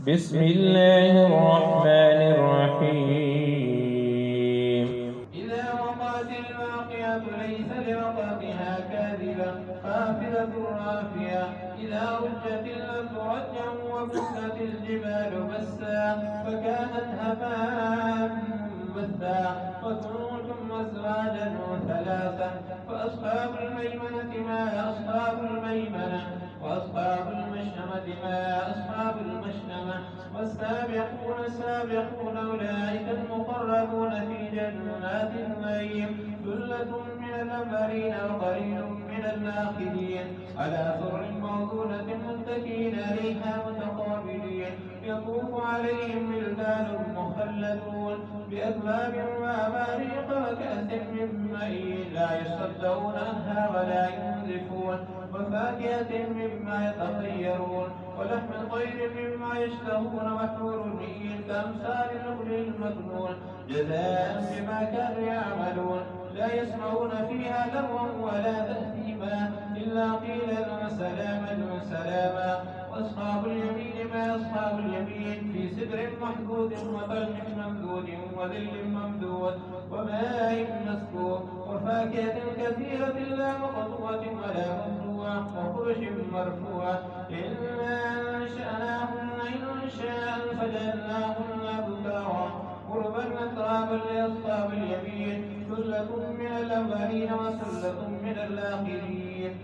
بسم الله الرحمن الرحيم. إذا وقعت الواقعة ليس لوقعتها كاذبة خافضة رافعة إذا رجت الأرض رجا وبست الجبال بسا فكانت هباء منبثا وكنتم أزواجا ثلاثا فأصحاب الميمنة ما أصحاب الميمنة وأصحاب المشأمة ما أصحاب المشأمة والسابقون السابقون أولئك المقربون في جنات النعيم ثلة من الأولين وقليل من الآخرين على سرر موضونة متكئين عليها متقابلين يطوف عليهم ولدان مخلدون بأكواب وأباريق وكأس من معين لا يصدعون عنها ولا ينزفون وفاكهة مما يتخيرون ولحم طير مما يشتهون وحور عين كأمثال النخل المكنون جزاء بما كانوا يعملون لا يسمعون فيها لغوا ولا تأثيما إلا قيلا سلاما سلاما وأصحاب اليمين ما أصحاب اليمين في سدر محدود وطلح ممدود وذل ممدود وماء مسكوب وفاكهة كثيرة لا مقطوعة ولا ممنوعة وفرش مرفوعة إنا أنشأناهن إنشاء فجعلناهن أبكارا قربا أترابا لأصحاب اليمين ثلة من الأولين وثلة من الآخرين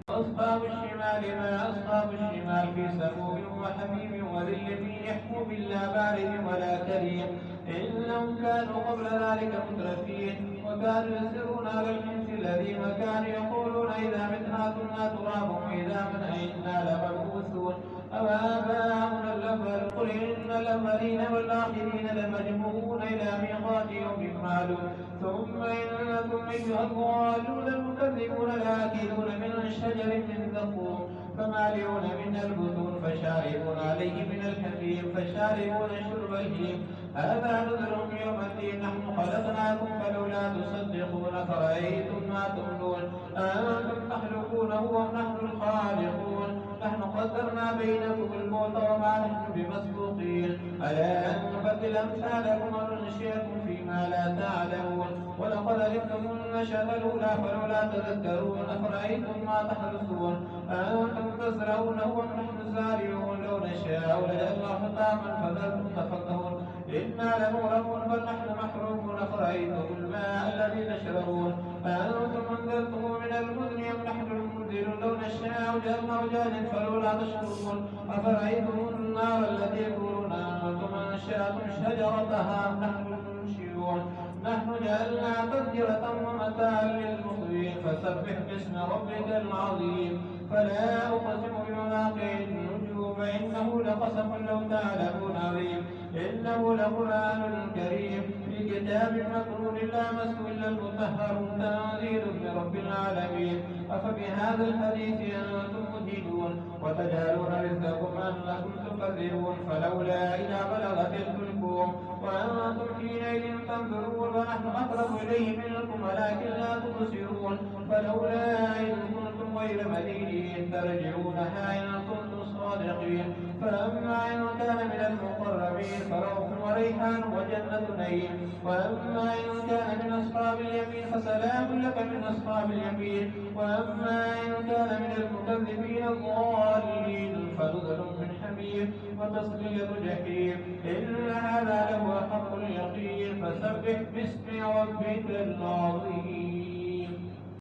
أصحاب الشمال ما أصحاب الشمال في سموم وحميم وذل من يحكم لا بارد ولا كريم إنهم كانوا قبل ذلك مترفين وكانوا يسرون على الحنث الذي وكانوا يقولون إذا متنا كنا ترابا وإذا من أئنا لمبعوثون أو آباؤنا الأول قل إن الأولين والآخرين لمجموعون إلى ميقات يوم معلوم ثم إنكم أيها الضالون المكذبون لآكلون من شجر من زقوم فمالئون من البطون فشاربون عليه من الحميم فشاربون شرب الهيم هذا نذرهم يوم الدين نحن خلقناكم فلولا تصدقون فرأيتم ما تمنون أنتم تخلقونه ونحن الخالقون نحن قدرنا بينكم الموت وما نحن بمسبوقين ألا أن نبدل أمثالكم وننشئكم فيما لا تعلمون ولقد علمتم النشأة الأولى فلولا تذكرون أفرأيتم ما تحرثون أنتم تزرعونه أم نحن الزارعون لو نشاء لجعلناه حطاما فظلتم تفكهون إنا لمغرمون بل نحن محرومون أفرأيتم الماء الذي تشربون أنتم أنزلتموه من المزن أم نحن المنزلون لو نشاء جعلناه جاجا فلولا تشكرون أفرأيتم النار التي تورون أنتم أنشأتم شجرتها أم نحن المنشئون نحن جعلنا تذكرة ومتاعا للمقوين فسبح باسم ربك العظيم فلا أقسم بمواقع النجوم فإنه لقسم لو تعلمون عظيم إنه لقرآن كريم في كتاب مكنون لا مسه إلا المطهرون تنزيل من رب العالمين أفبهذا الحديث أنتم مدهنون وتجعلون رزقكم أنكم تكذبون فلولا إذا بلغت الحلقوم وأنتم حينئذ تنظرون ونحن أقرب إليه منكم ولكن لا تبصرون فلولا إن كنتم غير مدينين ترجعونها إن كنتم صادقين فأما إن كان من المقربين فروح وريحان وجنة نعيم وأما إن كان من أصحاب اليمين فسلام لك من أصحاب اليمين وأما إن كان من المكذبين الضالين فنزل من حميم وتصلية جحيم إن هذا لهو حق اليقين فسبح باسم ربك العظيم.